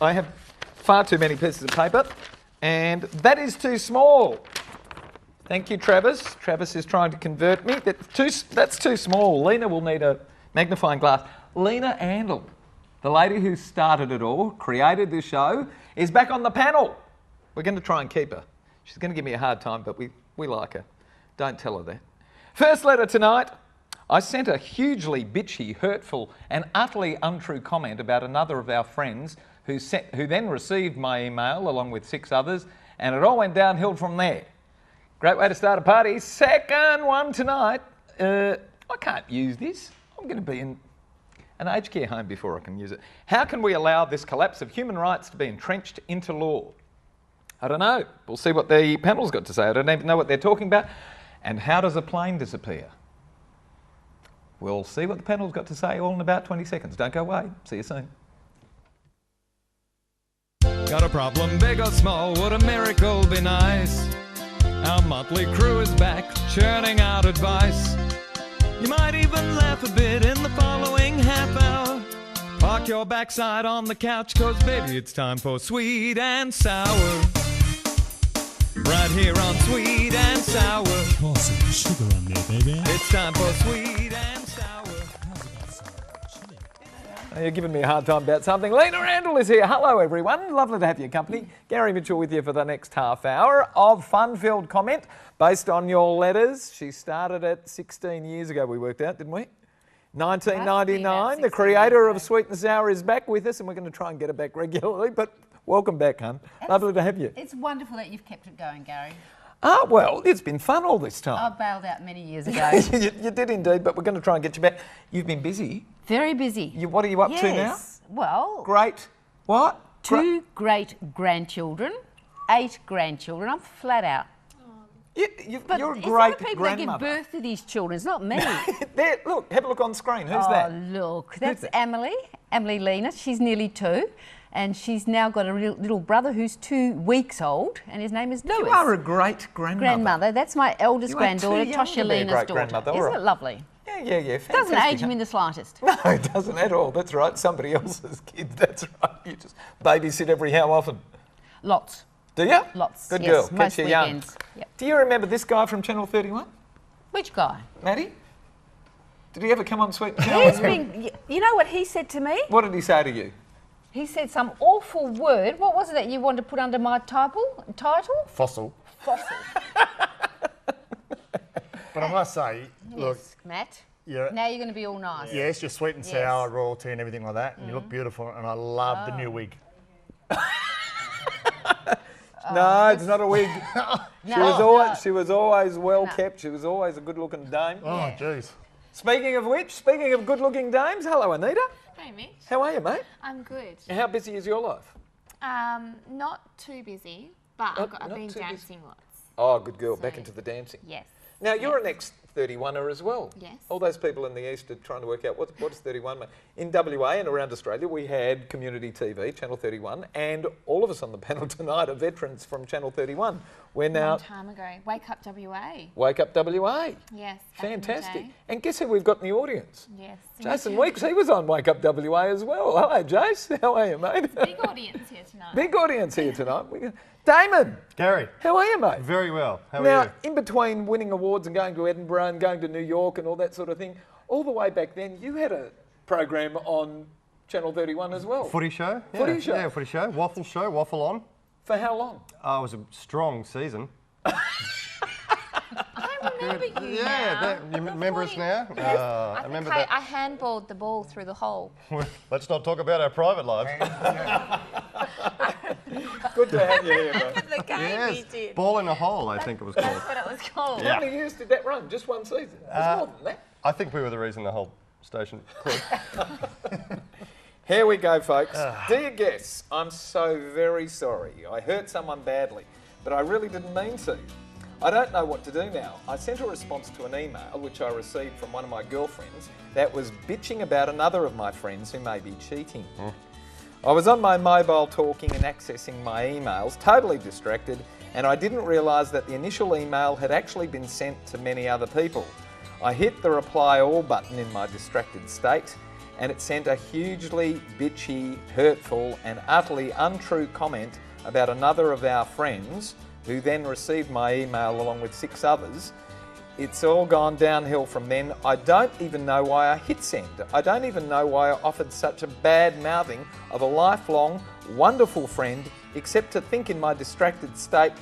I have far too many pieces of paper, and that is too small. Thank you, Travis. Travis is trying to convert me. That's too small. Lena will need a magnifying glass. Lena Andel, the lady who started it all, created this show, is back on the panel. We're going to try and keep her. She's going to give me a hard time, but we like her. Don't tell her that. First letter tonight. I sent a hugely bitchy, hurtful and utterly untrue comment about another of our friends who then received my email along with 6 others, and it all went downhill from there. Great way to start a party. Second one tonight. I can't use this. I'm going to be in an aged care home before I can use it. How can we allow this collapse of human rights to be entrenched into law? I don't know. We'll see what the panel's got to say. I don't even know what they're talking about. And how does a plane disappear? We'll see what the panel's got to say all in about 20 seconds. Don't go away. See you soon. Got a problem, big or small, would a miracle be nice? Our motley crew is back, churning out advice. You might even laugh a bit in the following half hour. Park your backside on the couch, cause baby it's time for Sweet and Sour. Right here on Sweet and Sour. Pour some sugar on there, baby. It's time for Sweet and Sour. You're giving me a hard time about something. Lena Andel is here. Hello, everyone. Lovely to have your company. Gary Mitchell with you for the next half hour of fun-filled comment based on your letters. She started it 16 years ago, we worked out, didn't we? 1999. The creator of Sweet and Sour is back with us, and we're going to try and get her back regularly, but welcome back, hun. Lovely to have you. It's wonderful that you've kept it going, Gary. Ah, well, it's been fun all this time. I bailed out many years ago. You did indeed, but we're going to try and get you back. You've been busy. Very busy. What are you up to now? Well, Great. What? 2 great-grandchildren, 8 grandchildren. I'm flat out. But you're a it's great other people grandmother. that give birth to these children. It's not me. There, look, have a look on screen. Who's that? Oh, look. That's that? Emily Lena. She's nearly 2. And she's now got a little brother who's 2 weeks old, and his name is Lewis. You are a great grandmother. That's my eldest granddaughter, too young to Tosha be a Lena's great daughter. grandmother, Isn't all right. it lovely? Yeah. Fantastic. Doesn't age him in the slightest. No, it doesn't at all. That's right. Somebody else's kid. That's right. You just babysit every how often? Lots. Do you? Lots. Good yes, girl. most Keeps you young. weekends. Yep. Do you remember this guy from Channel 31? Which guy? Matty? Did he ever come on Sweet and Sour? He's been. You know what he said to me? What did he say to you? He said some awful word. What was it that you wanted to put under my title? Fossil. Fossil. But I must say, look, Yes, Matt. Yeah. Now you're going to be all nice. yes, you're sweet and Yes. sour, royalty and everything like that, and you look beautiful, and I love the new wig. No, it's not a wig. No, She was always well kept. She was always a good-looking dame. Oh, jeez. Speaking of which, speaking of good-looking dames, hello, Anita. Hey, Mitch. How are you, mate? I'm good. How busy is your life? Not too busy, but Not I've been too busy. dancing lots. Oh, good girl. Back So- into the dancing. Yes. Now, you're an ex-31er as well. Yes. All those people in the East are trying to work out what's 31 mean. In WA and around Australia, we had community TV, Channel 31, and all of us on the panel tonight are veterans from Channel 31. We're now... Long time ago. Wake Up WA. Wake Up WA. Yes. back in the Fantastic. day. And guess who we've got in the audience? Yes. Jason Weeks, he was on Wake Up WA as well. Hello, Jace. How are you, mate? Big audience here tonight. Big audience here tonight. Damon, Gary, how are you, mate? very well. How are Now, you? in between winning awards and going to Edinburgh and going to New York and all that sort of thing, all the way back then, you had a program on Channel 31 as well. Footy show? Footy show? Yeah, footy show. Waffle on. For how long? It was a strong season. I remember you Yeah, now. you remember us now? I remember think that. I handballed the ball through the hole. Let's not talk about our private lives. Good to have you here, mate. The game you did. Ball in a hole, I think it was called. That's what it was called. How many years did that run? Just one season? It's more than that. I think we were the reason the whole station quit. Here we go, folks. Dear guests, I'm so very sorry. I hurt someone badly, but I really didn't mean to. I don't know what to do now. I sent a response to an email which I received from one of my girlfriends that was bitching about another of my friends who may be cheating. I was on my mobile talking and accessing my emails, totally distracted, and I didn't realise that the initial email had actually been sent to many other people. I hit the reply all button in my distracted state, and it sent a hugely bitchy, hurtful and utterly untrue comment about another of our friends who then received my email along with 6 others. It's all gone downhill from then. I don't even know why I hit send. I don't even know why I offered such a bad mouthing of a lifelong, wonderful friend, except to think in my distracted state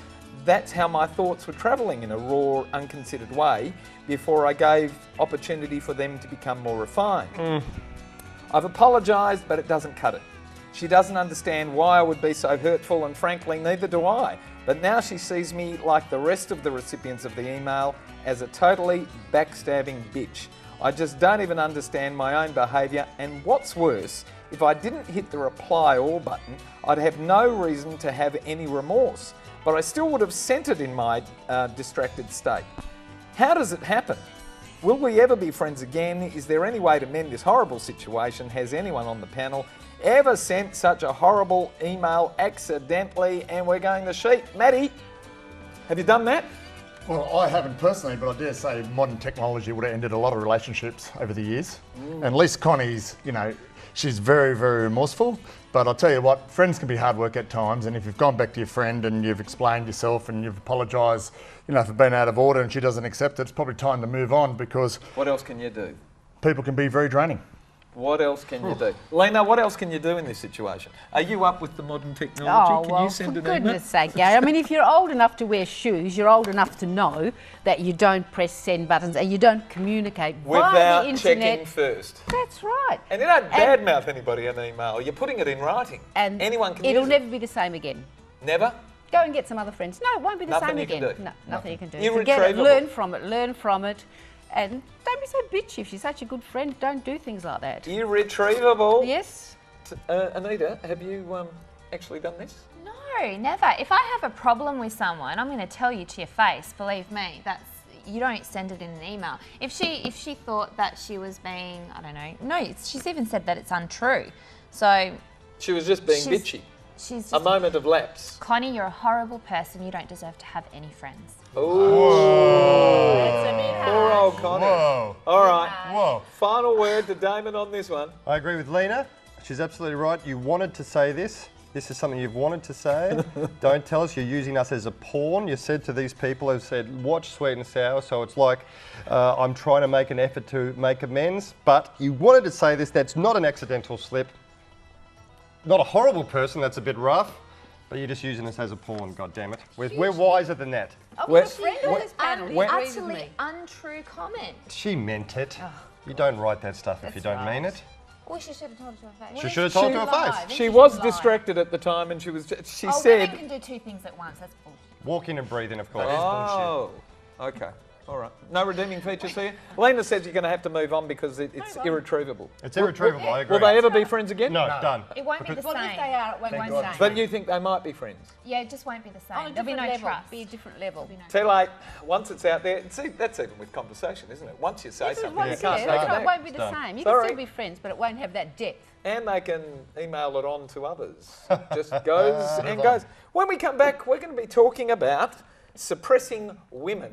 that's how my thoughts were travelling in a raw, unconsidered way before I gave opportunity for them to become more refined. I've apologised, but it doesn't cut it. She doesn't understand why I would be so hurtful, and frankly, neither do I. But now she sees me, like the rest of the recipients of the email, as a totally backstabbing bitch. I just don't even understand my own behaviour, and what's worse, if I didn't hit the reply all button, I'd have no reason to have any remorse, but I still would have sent it in my distracted state. How does it happen? Will we ever be friends again? Is there any way to mend this horrible situation? Has anyone on the panel ever sent such a horrible email accidentally? And we're going to sheet. Maddie, have you done that? Well, I haven't personally, but I dare say modern technology would have ended a lot of relationships over the years. And at least Connie's, she's very, very remorseful. But I'll tell you what, friends can be hard work at times. And if you've gone back to your friend and you've explained yourself and you've apologised, for being out of order and she doesn't accept it, it's probably time to move on, because What else can you do? people can be very draining. What else can you do? Lena, what else can you do in this situation? Are you up with the modern technology? Oh, Can well, you send for an email? goodness sake, Gary. I mean, if you're old enough to wear shoes, you're old enough to know that you don't press send buttons and you don't communicate via Without the internet. checking first. That's right. And you don't badmouth anybody in an email. You're putting it in writing. And anyone can it'll use never be the same again. it. Never? Go and get some other friends. No, it won't be the Nothing same you can again. do. No, nothing you can do. Irretrievable. Forget it. Learn from it. And don't be so bitchy. If she's such a good friend, don't do things like that. Irretrievable. Yes? Anita, have you actually done this? No, never. If I have a problem with someone, I'm going to tell you to your face. Believe me, you don't send it in an email. If she thought that she was being, I don't know. No, she's even said that it's untrue. So She was just being bitchy. she's just, A moment of lapse. Connie, you're a horrible person. You don't deserve to have any friends. Poor old Connie. Whoa. All right. Whoa. Final word to Damon on this one. I agree with Lena. She's absolutely right. You wanted to say this. This is something you've wanted to say. Don't tell us you're using us as a pawn. You said to these people who said, watch Sweet and Sour. So it's like, I'm trying to make an effort to make amends. But you wanted to say this. That's not an accidental slip. Not a horrible person. That's a bit rough. But you're just using us as a pawn, God damn it. We're wiser than that. I've Where- got a friend on this panel. He where- agrees with Utterly me. untrue comment. She meant it. You don't write that stuff if you don't mean it. Well, she should have told it to her face. She should have told it to her face. She was distracted at the time, and she Oh, said. women can do two things at once. That's bullshit. Walk in and breathe in, of course. Oh, okay. All right. No redeeming features here. Lena says you're going to have to move on because it's irretrievable. It's irretrievable, I agree. Will they ever be friends again? No, done. It won't be the Well, if same. they are, it won't be the same. But you think they might be friends? Yeah, it just won't be the same. On a There'll be different no level. trust. Be a different level. Too late. Once it's out there, see, that's even with conversation, isn't it? Once you say Yes, it something, won't, you be can't there. take it That's right, it back. won't be the Done. same. You Sorry. can still be friends, but it won't have that depth. And they can email it on to others. Just goes and goes. When we come back, we're going to be talking about suppressing women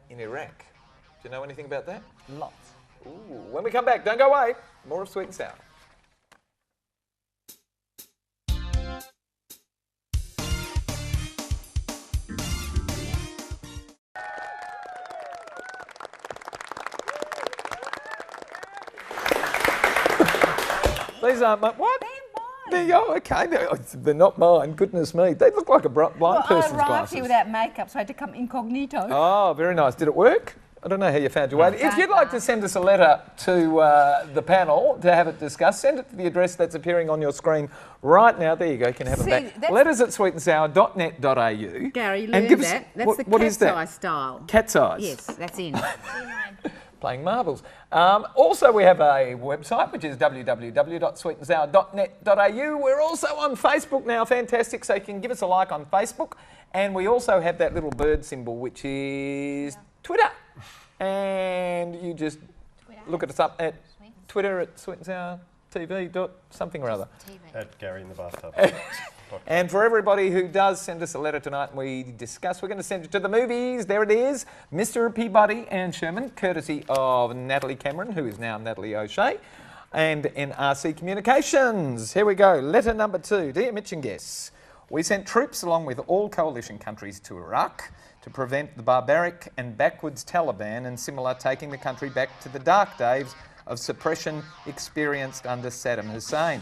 in Iraq. Do you know anything about that? Lots. Ooh, when we come back, don't go away. More of Sweet and Sour. These aren't my... What? They're mine. Okay. They're not mine. Goodness me. They look like a blind Well, person's I arrived glasses. here without makeup, so I had to come incognito. Oh, very nice. Did it work? I don't know how you found your way. If you'd like to send us a letter to the panel to have it discussed, send it to the address that's appearing on your screen right now. There you go. You can have See, it back. that's- Letters at sweetandsour.net.au. Gary, And learn give us- that. That's what- the what is cat's that? eye style. Cat's eyes. Yes, that's in. Playing marbles. Also, we have a website, which is www.sweetandsour.net.au. We're also on Facebook now. Fantastic. So you can give us a like on Facebook. And we also have that little bird symbol, which is Twitter. And you just look at us up at Twitter at Sweet and Sour TV dot something or other. At Gary in the bathtub. And for everybody who does send us a letter tonight and we discuss, we're going to send it to the movies. There it is. Mr. Peabody and Sherman, courtesy of Natalie Cameron, who is now Natalie O'Shea. and NRC Communications. Here we go. Letter number 2. Dear Mitch and guests, we sent troops along with all coalition countries to Iraq to prevent the barbaric and backwards Taliban and similar taking the country back to the dark days of suppression experienced under Saddam Hussein.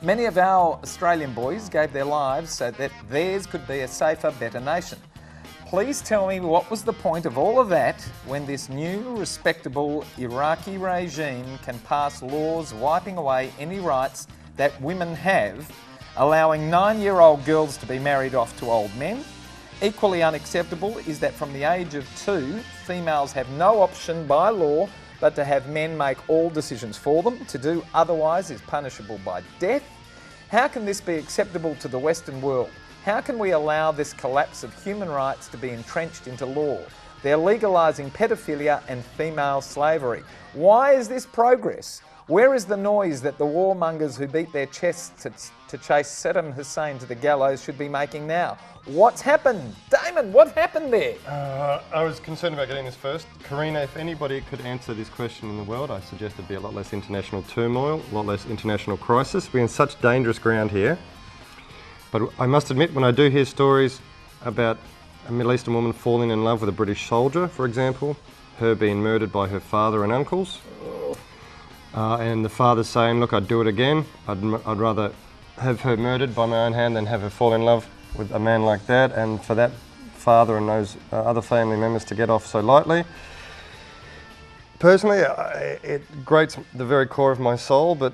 Many of our Australian boys gave their lives so that theirs could be a safer, better nation. Please tell me what was the point of all of that when this new, respectable Iraqi regime can pass laws wiping away any rights that women have, allowing 9-year-old girls to be married off to old men. Equally unacceptable is that from the age of 2, females have no option by law but to have men make all decisions for them. To do otherwise is punishable by death. How can this be acceptable to the Western world? How can we allow this collapse of human rights to be entrenched into law? They're legalising pedophilia and female slavery. Why is this progress? Where is the noise that the warmongers who beat their chests to chase Saddam Hussein to the gallows should be making now? What's happened? Damon, what happened there? I was concerned about getting this first. Karina, if anybody could answer this question in the world, I suggest there'd be a lot less international turmoil, a lot less international crisis. We're in such dangerous ground here. But I must admit, when I do hear stories about a Middle Eastern woman falling in love with a British soldier, for example, her being murdered by her father and uncles, and the father saying, look, I'd do it again. I'd rather have her murdered by my own hand than have her fall in love with a man like that, and for that father and those other family members to get off so lightly. Personally, it grates the very core of my soul, but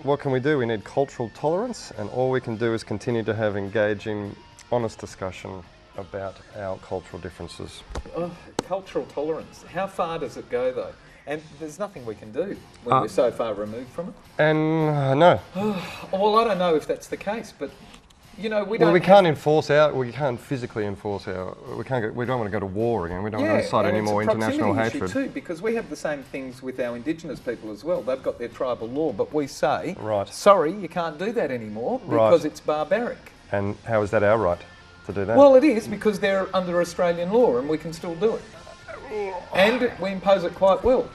what can we do? We need cultural tolerance, and all we can do is continue to have engaging, honest discussion about our cultural differences. Oh, cultural tolerance. How far does it go, though? And there's nothing we can do when we're so far removed from it. And no. Well, I don't know if that's the case, but you know, we don't. Well, we can't physically enforce our. We don't want to go to war again. We don't want to incite any more international hatred. Too, because we have the same things with our Indigenous people as well. They've got their tribal law, but we say, right, sorry, you can't do that anymore because it's barbaric. And how is that our right to do that? Well, it is because they're under Australian law, and we can still do it. And we impose it quite well.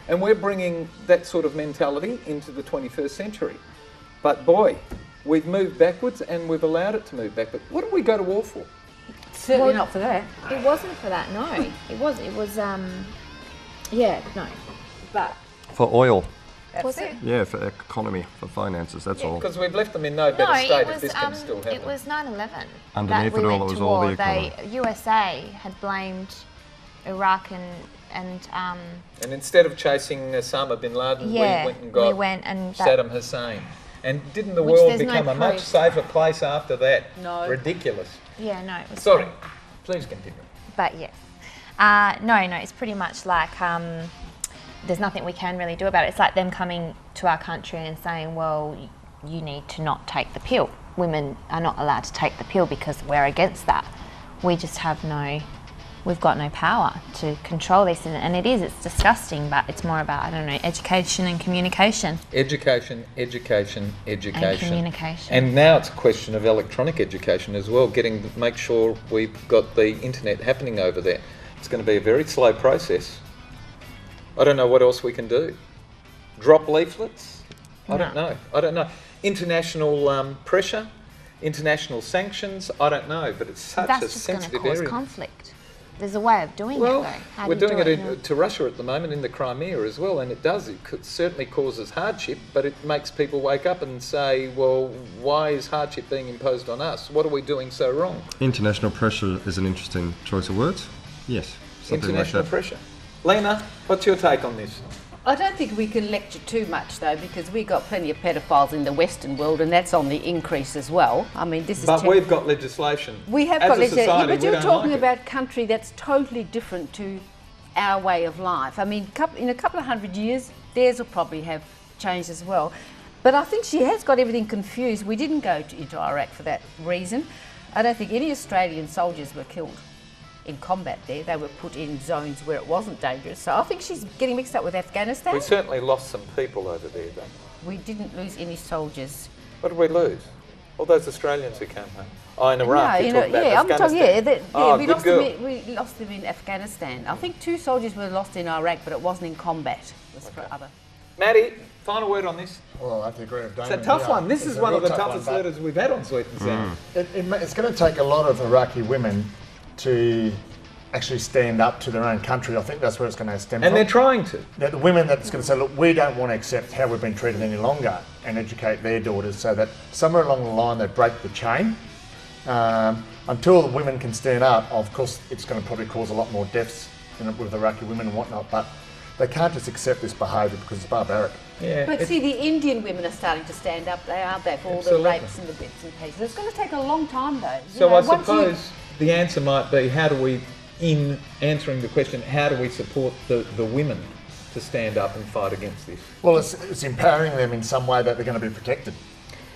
And we're bringing that sort of mentality into the 21st century. But boy, we've moved backwards and we've allowed it to move backwards. What did we go to war for? Certainly not for that. It wasn't for that, no. It was, no. But... For oil. Was it? Yeah, for economy, for finances, that's all. Because we've left them in no better state if this can still happen. It was 9/11. Underneath it all, it was all the economy. USA had blamed Iraq and instead of chasing Osama bin Laden, we went and got Saddam Hussein. And didn't the world become a much safer place after that? No. Ridiculous. Yeah, no. It was Sorry, please continue. But yes. No, it's pretty much like there's nothing we can really do about it. It's like them coming to our country and saying, well, you need to not take the pill. Women are not allowed to take the pill because we're against that. We just have we've got no power to control this, and it's disgusting, but it's more about, I don't know, education and communication. Education. And communication. And now it's a question of electronic education as well, make sure we've got the internet happening over there. It's going to be a very slow process. I don't know what else we can do. Drop leaflets? I don't know. International pressure? International sanctions? I don't know, but it's such a sensitive area. That's just going to cause conflict. There's a way of doing it, though. How we're do you doing do it to Russia at the moment in the Crimea as well, and it does. It certainly causes hardship, but it makes people wake up and say, well, why is hardship being imposed on us? What are we doing so wrong? International pressure is an interesting choice of words. Yes. International pressure. Lena, what's your take on this? I don't think we can lecture too much, though, because we've got plenty of pedophiles in the Western world, and that's on the increase as well. I mean, this is... But we've got legislation. We have got legislation. Society, but you're talking about a country that's totally different to our way of life. I mean, in a couple of 100 years, theirs will probably have changed as well. But I think she has got everything confused. We didn't go into Iraq for that reason. I don't think any Australian soldiers were killed in combat there. They were put in zones where it wasn't dangerous. So I think she's getting mixed up with Afghanistan. We certainly lost some people over there, though. We didn't lose any soldiers. What did we lose? All those Australians who came home. Oh, in Iraq, no, you're talking about Afghanistan. We lost them in Afghanistan. I think 2 soldiers were lost in Iraq, but it wasn't in combat. It was for other. Maddie, final word on this. Well, I have to agree with Damon. It's a tough one. This It's is a one real of the tough toughest one, but letters we've had on Sweet and Sour. It's going to take a lot of Iraqi women to actually stand up to their own country. I think that's where it's going to stem And from. they're trying to. The women that's going to say, look, we don't want to accept how we've been treated any longer, and educate their daughters so that somewhere along the line they break the chain. Until the women can stand up, of course, it's going to probably cause a lot more deaths with Iraqi women and whatnot, but they can't just accept this behaviour because it's barbaric. Yeah. But see, the Indian women are starting to stand up, aren't they, for all Absolutely. the rapes and the bits and pieces. It's going to take a long time, though. So I once you- suppose the answer might be, how do we, in answering the question, how do we support the women to stand up and fight against this? Well, it's empowering them in some way that they're going to be protected.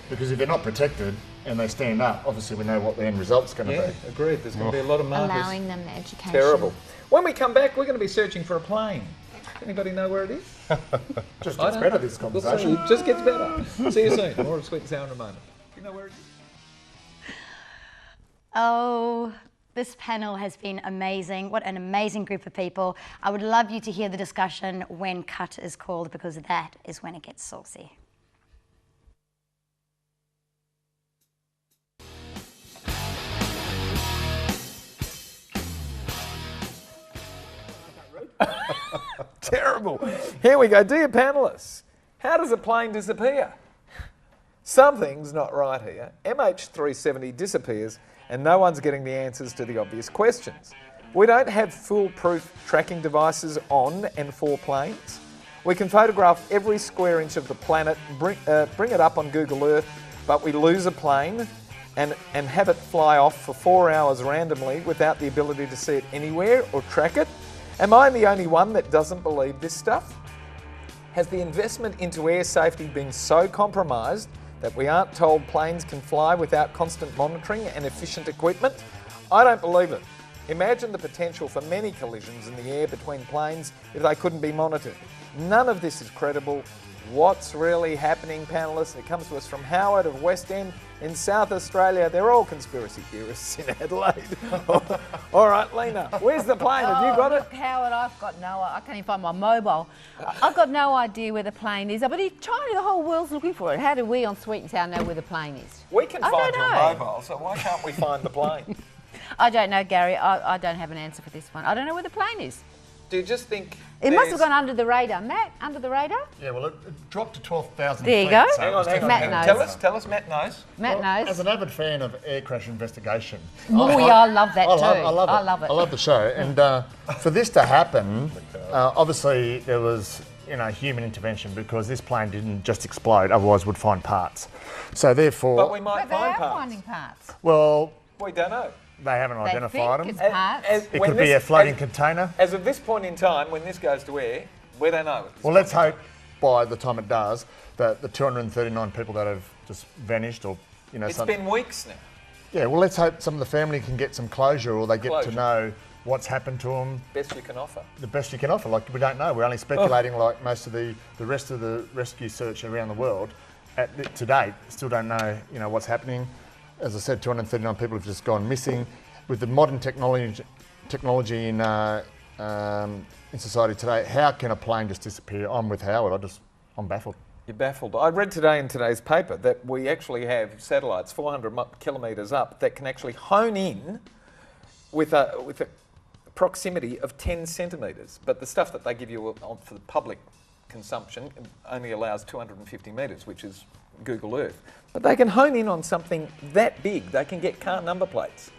Because if they're not protected and they stand up, obviously we know what the end result's going to Yeah, be. agreed. There's going to be a lot of markers. Allowing them the education. Terrible. When we come back, we're going to be searching for a plane. Anybody know where it is? Just I gets don't better, know. this We'll conversation. see. It just gets better. See you soon. More of Sweet and Sour in a moment. Do you know where it is? Oh, this panel has been amazing. What an amazing group of people. I would love you to hear the discussion when cut is called, because that is when it gets saucy. Terrible. Here we go. Dear panellists, how does a plane disappear? Something's not right here. MH370 disappears and no one's getting the answers to the obvious questions. We don't have foolproof tracking devices on and for planes. We can photograph every square inch of the planet, bring it up on Google Earth, but we lose a plane and have it fly off for 4 hours randomly without the ability to see it anywhere or track it. Am I the only one that doesn't believe this stuff? Has the investment into air safety been so compromised that we aren't told planes can fly without constant monitoring and efficient equipment? I don't believe it. Imagine the potential for many collisions in the air between planes if they couldn't be monitored. None of this is credible. What's really happening, panellists? It comes to us from Howard of West End in South Australia. They're all conspiracy theorists in Adelaide. All right, Lena, where's the plane? Have you got it? Look, Howard, I can't even find my mobile. I've got no idea where the plane is. But if China, the whole world's looking for it. How do we on Sweet and Sour know where the plane is? We can I find don't your know. mobile, so why can't we find the plane? I don't know, Gary. I don't have an answer for this one. I don't know where the plane is. Do you just think It must have there's- gone under the radar. Matt, under the radar? Yeah, well, it dropped to 12,000 There you feet, go. so Hang it was on, hang on. Matt hang on. knows. Tell us, Matt knows. Matt As knows. an avid fan of air crash investigation, I love that too. I love it. I I love the show. And for this to happen, obviously there was human intervention because this plane didn't just explode, otherwise we'd find parts. So therefore, But we might But they find are parts. finding parts. well, We don't know. they haven't They identified think them. it's parts. It when could be this- a floating as- container. As of this point in time, when this goes to air, we don't know. Well, let's hope by the time it does that the 239 people that have just vanished or, It's been weeks now. Yeah, well, let's hope some of the family can get some closure or they get Closure. to know what's happened to them, Best you can offer. the best you can offer. Like, we don't know. We're only speculating like most of the rest of the rescue search around the world. To date, still don't know, what's happening. As I said, 239 people have just gone missing. With the modern technology in society today, how can a plane just disappear? I'm with Howard. I'm baffled. You're baffled. I read today in today's paper that we actually have satellites 400 kilometres up that can actually hone in with a proximity of 10 centimetres. But the stuff that they give you for the public consumption only allows 250 metres, which is Google Earth. But they can hone in on something that big. They can get car number plates.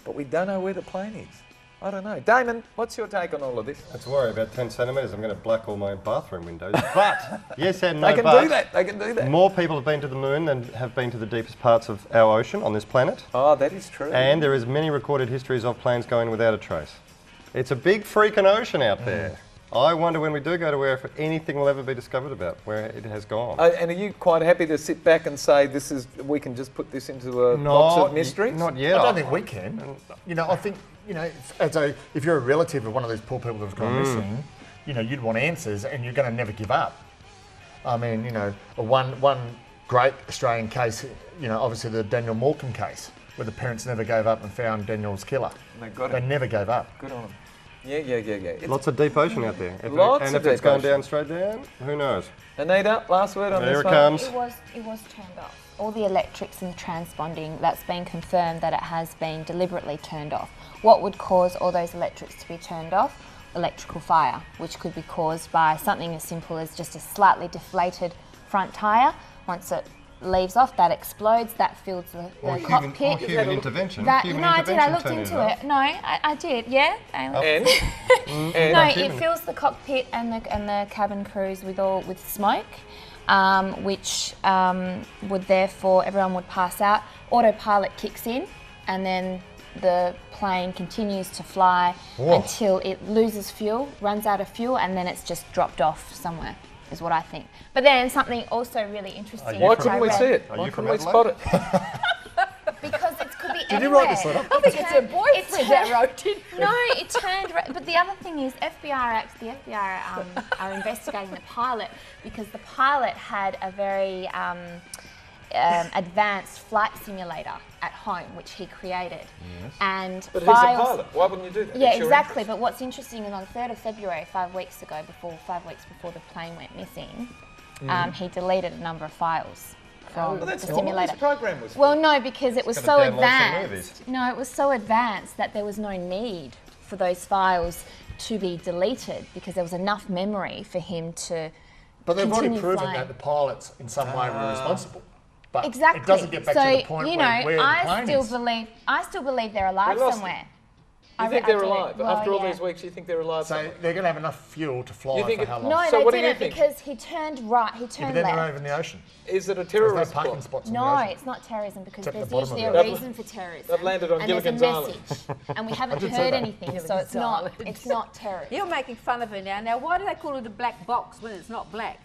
But we don't know where the plane is. I don't know. Damon, what's your take on all of this? Don't worry, about 10 centimetres, I'm going to black all my bathroom windows. But, yes and no They can but, do that. They can do that. more people have been to the moon than have been to the deepest parts of our ocean on this planet. Oh, that is true. And there is many recorded histories of planes going without a trace. It's a big freaking ocean out there. I wonder when we do go to where if anything will ever be discovered about where it has gone. And are you quite happy to sit back and say we can just put this into a box of mysteries? Not yet. I don't think we can. I think, if you're a relative of one of these poor people that's gone missing, you'd want answers and you're going to never give up. I mean, one great Australian case, obviously the Daniel Morecambe case, where the parents never gave up and found Daniel's killer. They got They it. never gave up. Good on them. Yeah. Lots of deep ocean out there. Lots of if it's deep going ocean. down, straight down, who knows? Anita, last word on There this it one. comes. It was turned off. All the electrics and the transponding, that's been confirmed that it has been deliberately turned off. What would cause all those electrics to be turned off? Electrical fire, which could be caused by something as simple as just a slightly deflated front tyre. Once it leaves off, that explodes, that fills the cockpit. Human intervention. I Human did. I looked turned into it. No, I did. Yeah. And? No, it fills the cockpit and the cabin crews with smoke, which would therefore everyone would pass out. Autopilot kicks in, and then the plane continues to fly until it loses fuel, runs out of fuel, and then it's just dropped off somewhere. Is what I think. But then something also really interesting. Why couldn't we see it? Why couldn't we spot it? Because it could be Did anywhere. you write this letter? I think it's her boyfriend that wrote it. No, it turned. But the other thing is, the FBI are investigating the pilot because the pilot had a very advanced flight simulator at home, which he created. Yes. And But he's a pilot. Why wouldn't you do that? Yeah, It's your exactly. interest. But what's interesting is on 3rd of February, 5 weeks before the plane went missing, he deleted a number of files from Well, that's the normal. simulator. This program was. Well, no, because it was Gotta so download some advanced. movies. No, it was so advanced that there was no need for those files to be deleted because there was enough memory for him to. But they've already continue proven flying. that the pilots in some way were responsible. But Exactly. it doesn't get back so, to the point you where know, the I plane still is. believe they're alive We lost somewhere. You think I they're do. alive? Well, After all yeah. these weeks, you think they're alive? So somewhere? they're going to have enough fuel to fly You think for it- how long? No, So they what do you didn't think? because he turned right. He But turned then they're left. over in the ocean. Is it a There's terrorist no parking plot? spots in the No, ocean. it's not terrorism because Except there's the bottom usually of a the boat. reason for terrorism. They've landed on and there's a Gilligan's Island. message, and we haven't did say heard that. anything, so Gilligan's it's not. Island. It's not terrorism. You're making fun of her now. Now, why do they call it a black box when it's not black?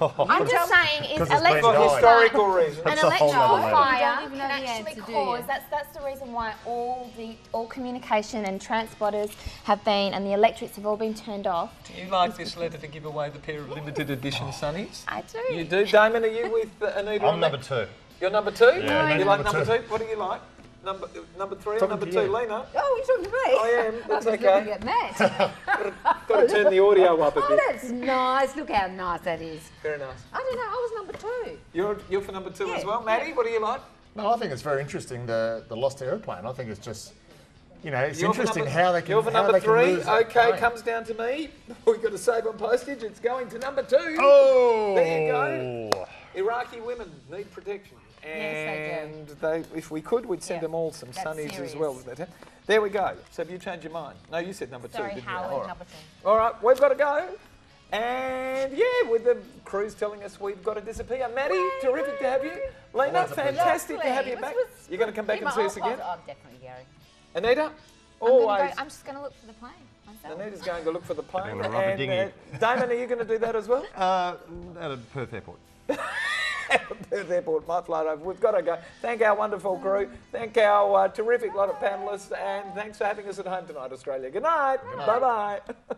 I'm just saying, is 'Cause it's been electrical died. Historical fire, reasons. an That's a whole electrical nother matter. fire You don't even can know the actually answer, do cause. you? That's the reason why all communication and transporters have been, and the electrics have all been turned off. Do you like this letter to give away the pair of limited edition sunnies? I do. You do? Damon, are you with Anita? I'm on number that? 2. You're number 2? Yeah, You like number number two. 2? What do you like? Number 3 or Talking number to 2, you. Lena? Oh, you're talking to me? I am. That's I was looking okay. at Matt. Got to turn the audio up a Oh, bit. that's nice. Look how nice that is. Very nice. I don't know. I was number 2. You're for number 2 Yeah, as well, Maddie. What do you like? No, I think it's very interesting, the lost aeroplane. I think it's just, you know, it's You're for interesting number- how they can You're for how number they can 3. lose that Okay, plane. comes down to me. We've got to save on postage. It's going to number 2. Oh! There you go. Iraqi women need protection. Yes, they do. And if we could, we'd send Yeah, them all some that's sunnies as serious. well. There we go. So have you changed your mind? No, you said number 2, Sorry, didn't Howard, you? All right. number 2. All right, we've got to go. And yeah, with the crews telling us we've got to disappear. Maddie, terrific to have you. Lena, Always a pleasure. fantastic to have you back. You're going to come back and see us again? Definitely, Gary. Anita? I'm gonna Always. I'm just going to look for the plane myself. Anita's going to look for the plane. Gonna rub a dinghy. Damon, are you going to do that as well? At a Perth airport. Perth Airport might fly over. We've got to go. Thank our wonderful crew. Thank our terrific lot of panellists. And thanks for having us at home tonight, Australia. Good night. Bye-bye.